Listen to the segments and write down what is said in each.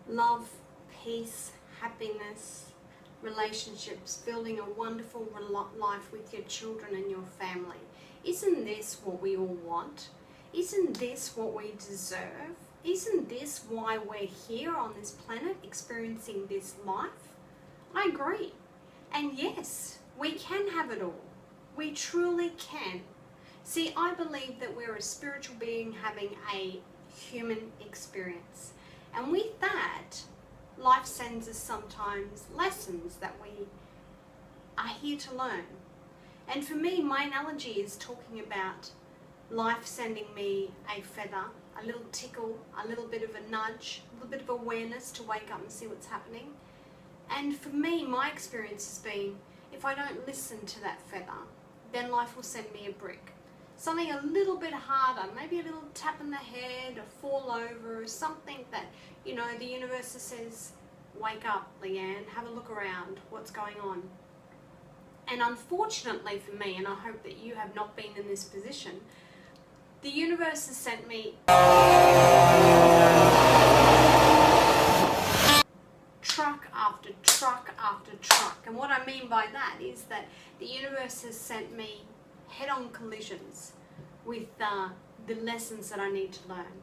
love, peace, happiness, relationships, building a wonderful life with your children and your family. Isn't this what we all want? Isn't this what we deserve? Isn't this why we're here on this planet experiencing this life? I agree. And yes, we can have it all. We truly can. See, I believe that we're a spiritual being having a human experience. And with that, life sends us sometimes lessons that we are here to learn. And for me, my analogy is talking about life sending me a feather, a little tickle, a little bit of a nudge, a little bit of awareness to wake up and see what's happening. And for me, my experience has been, if I don't listen to that feather, then life will send me a brick. Something a little bit harder, maybe a little tap in the head, a fall over, or something that, you know, the universe says, wake up, Leanne, have a look around, what's going on? And unfortunately for me, and I hope that you have not been in this position, the universe has sent me truck after truck after truck. And what I mean by that is that the universe has sent me head-on collisions with the lessons that I need to learn.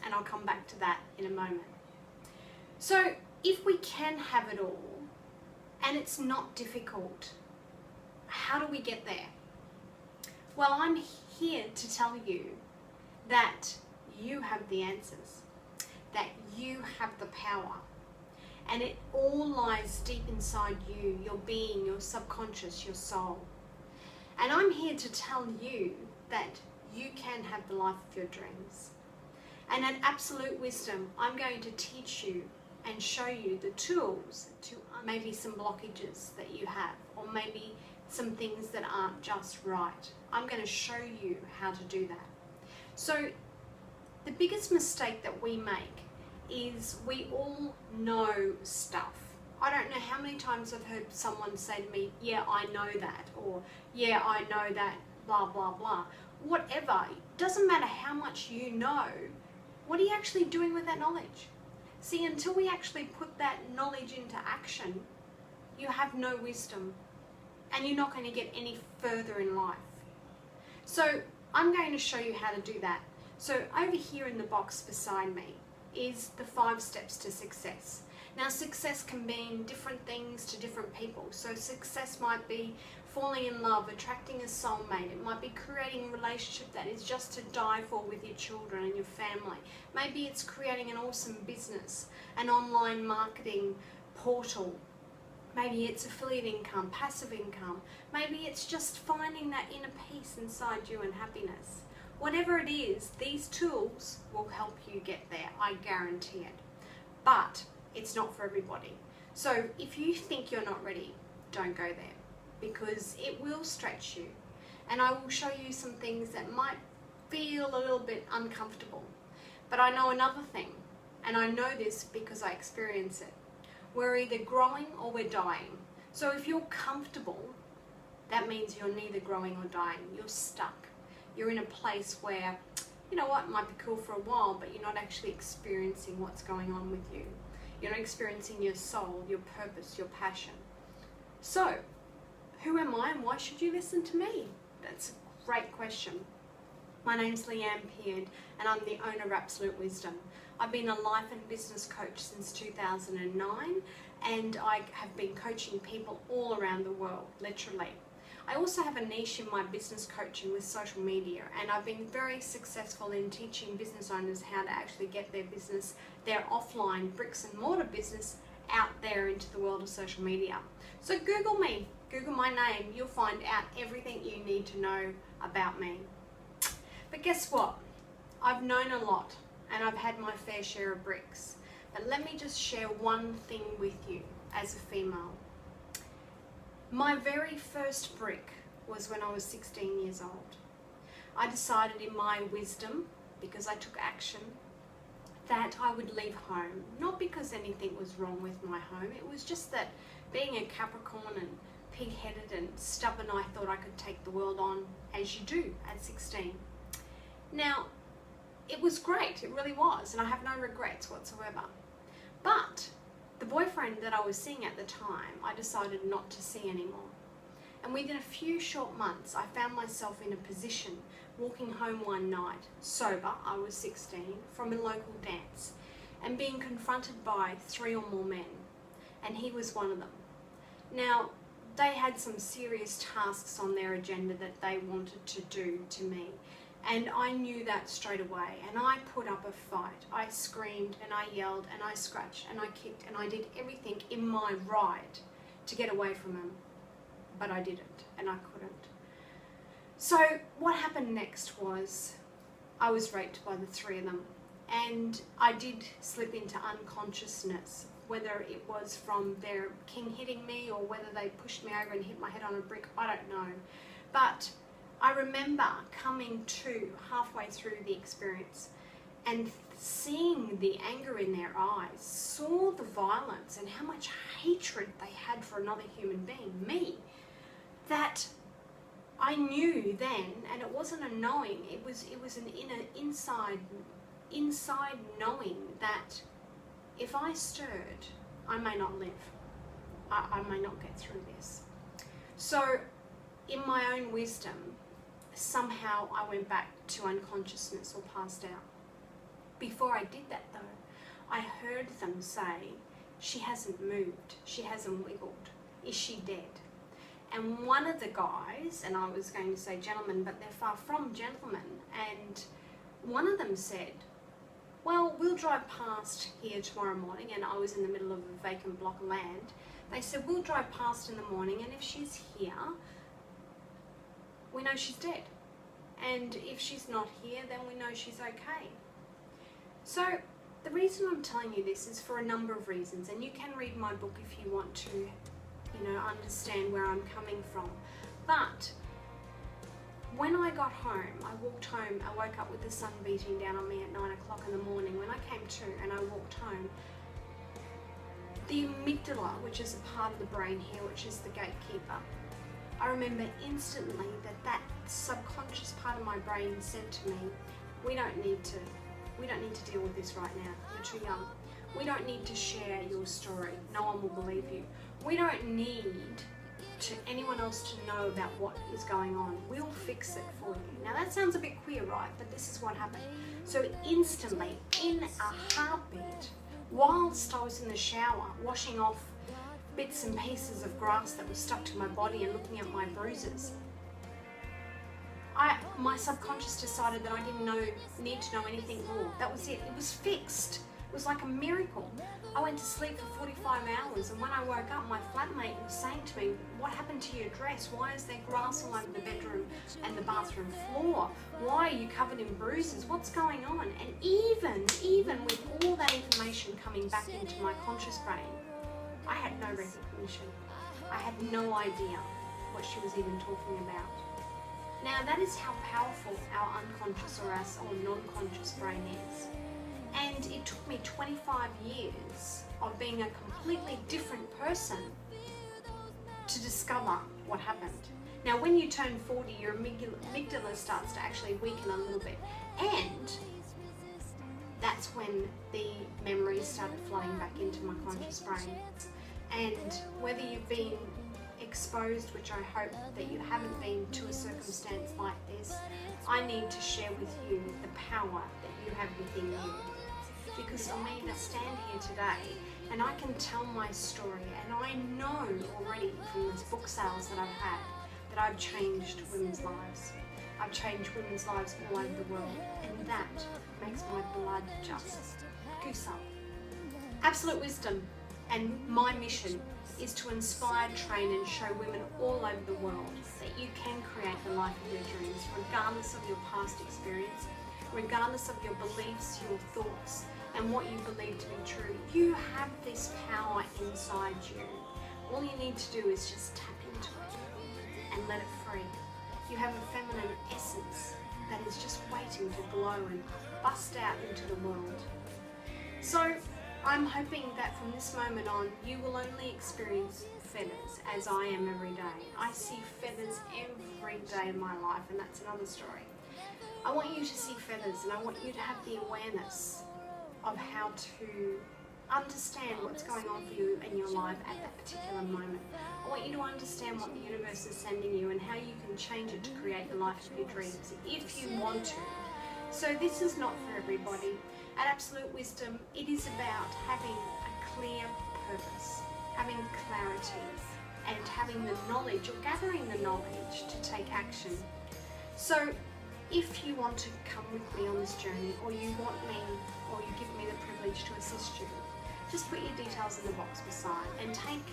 And I'll come back to that in a moment. So if we can have it all, and it's not difficult, how do we get there? Well, I'm here to tell you that you have the answers, that you have the power, and it all lies deep inside you, your being, your subconscious, your soul. And I'm here to tell you that you can have the life of your dreams. And at Absolute Wisdom, I'm going to teach you and show you the tools to maybe some blockages that you have, or maybe some things that aren't just right. I'm going to show you how to do that. So the biggest mistake that we make is we all know stuff. I don't know how many times I've heard someone say to me, yeah, I know that, or yeah, I know that, blah, blah, blah. Whatever, it doesn't matter how much you know, what are you actually doing with that knowledge? See, until we actually put that knowledge into action, you have no wisdom, and you're not going to get any further in life. So I'm going to show you how to do that. So over here in the box beside me is the 5 steps to success. Now, success can mean different things to different people. So success might be falling in love, attracting a soulmate. It might be creating a relationship that is just to die for with your children and your family. Maybe it's creating an awesome business, an online marketing portal. Maybe it's affiliate income, passive income. Maybe it's just finding that inner peace inside you and happiness. Whatever it is, these tools will help you get there, I guarantee it. But it's not for everybody. So if you think you're not ready, don't go there, because it will stretch you. And I will show you some things that might feel a little bit uncomfortable. But I know another thing, and I know this because I experience it. We're either growing or we're dying. So if you're comfortable, that means you're neither growing or dying. You're stuck. You're in a place where, you know what, it might be cool for a while, but you're not actually experiencing what's going on with you. You're not experiencing your soul, your purpose, your passion. So, who am I and why should you listen to me? That's a great question. My name's Leanne Peard, and I'm the owner of Absolute Wisdom. I've been a life and business coach since 2009, and I have been coaching people all around the world, literally. I also have a niche in my business coaching with social media, and I've been very successful in teaching business owners how to actually get their business, their offline bricks and mortar business, out there into the world of social media. So Google me, Google my name, you'll find out everything you need to know about me. But guess what? I've known a lot, and I've had my fair share of bricks. But let me just share one thing with you as a female. My very first brick was when I was 16 years old. I decided in my wisdom, because I took action, that I would leave home. Not because anything was wrong with my home, it was just that being a Capricorn and pig-headed and stubborn, I thought I could take the world on as you do at 16. Now, it was great, it really was, and I have no regrets whatsoever. But boyfriend that I was seeing at the time, I decided not to see anymore. And within a few short months, I found myself in a position walking home one night, sober, I was 16, from a local dance, and being confronted by 3 or more men, and he was one of them. Now, they had some serious tasks on their agenda that they wanted to do to me, and I knew that straight away, and I put up a fight. I screamed and I yelled and I scratched and I kicked and I did everything in my right to get away from him, but I didn't and I couldn't. So what happened next was I was raped by the 3 of them, and I did slip into unconsciousness, whether it was from their king hitting me or whether they pushed me over and hit my head on a brick, I don't know. But I remember coming to halfway through the experience and seeing the anger in their eyes, saw the violence and how much hatred they had for another human being, me, that I knew then, and it wasn't a knowing, it was an inside knowing that if I stirred, I may not live. I may not get through this. So in my own wisdom, somehow I went back to unconsciousness or passed out. Before I did that though, I heard them say, she hasn't moved, she hasn't wiggled, is she dead? And one of the guys, and I was going to say gentlemen, but they're far from gentlemen, and one of them said, well, we'll drive past here tomorrow morning, and I was in the middle of a vacant block of land. They said, we'll drive past in the morning, and if she's here, we know she's dead. And if she's not here, then we know she's okay. So the reason I'm telling you this is for a number of reasons, and you can read my book if you want to, understand where I'm coming from. But when I got home, I walked home, I woke up with the sun beating down on me at 9 o'clock in the morning. When I came to and I walked home, the amygdala, which is a part of the brain here, which is the gatekeeper, I remember instantly that subconscious part of my brain said to me, we don't need to deal with this right now. You're too young. We don't need to share your story. No one will believe you. We don't need anyone else to know about what is going on. We'll fix it for you. Now that sounds a bit queer, right? But this is what happened. So instantly, in a heartbeat, whilst I was in the shower, washing off bits and pieces of grass that was stuck to my body and looking at my bruises, my subconscious decided that I didn't need to know anything more. That was it. It was fixed. It was like a miracle. I went to sleep for 45 hours, and when I woke up, my flatmate was saying to me, what happened to your dress? Why is there grass all over the bedroom and the bathroom floor? Why are you covered in bruises? What's going on? And even with all that information coming back into my conscious brain, I had no recognition. I had no idea what she was even talking about. Now that is how powerful our unconscious or non-conscious brain is. And it took me 25 years of being a completely different person to discover what happened. Now when you turn 40, your amygdala starts to actually weaken a little bit. And that's when the memories started flooding back into my conscious brain. And whether you've been exposed, which I hope that you haven't been, to a circumstance like this, I need to share with you the power that you have within you. Because for me to stand here today and I can tell my story, and I know already from the book sales that I've had that I've changed women's lives. I've changed women's lives all over the world, and that makes my blood just goose up. Absolute wisdom, and my mission is to inspire, train and show women all over the world that you can create the life of your dreams, regardless of your past experience, regardless of your beliefs, your thoughts and what you believe to be true. You have this power inside you. All you need to do is just tap into it and let it free. You have a feminine essence that is just waiting to glow and bust out into the world. So I'm hoping that from this moment on, you will only experience feathers as I am every day. I see feathers every day in my life, and that's another story. I want you to see feathers, and I want you to have the awareness of how to understand what's going on for you in your life at that particular moment. I want you to understand what the universe is sending you and how you can change it to create the life of your dreams if you want to. So this is not for everybody. At Absolute Wisdom, it is about having a clear purpose, having clarity, and having the knowledge or gathering the knowledge to take action. So if you want to come with me on this journey, or you want me, or you give me the privilege to assist you, just put your details in the box beside and take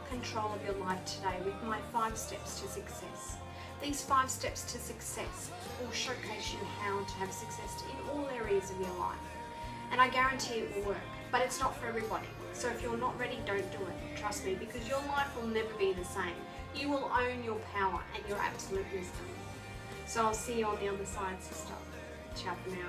control of your life today with my 5 steps to success. These 5 steps to success will showcase you how to have success in all areas of your life. And I guarantee it will work, but it's not for everybody. So if you're not ready, don't do it. Trust me, because your life will never be the same. You will own your power and your absolute wisdom. So I'll see you on the other side, sister. Ciao for now.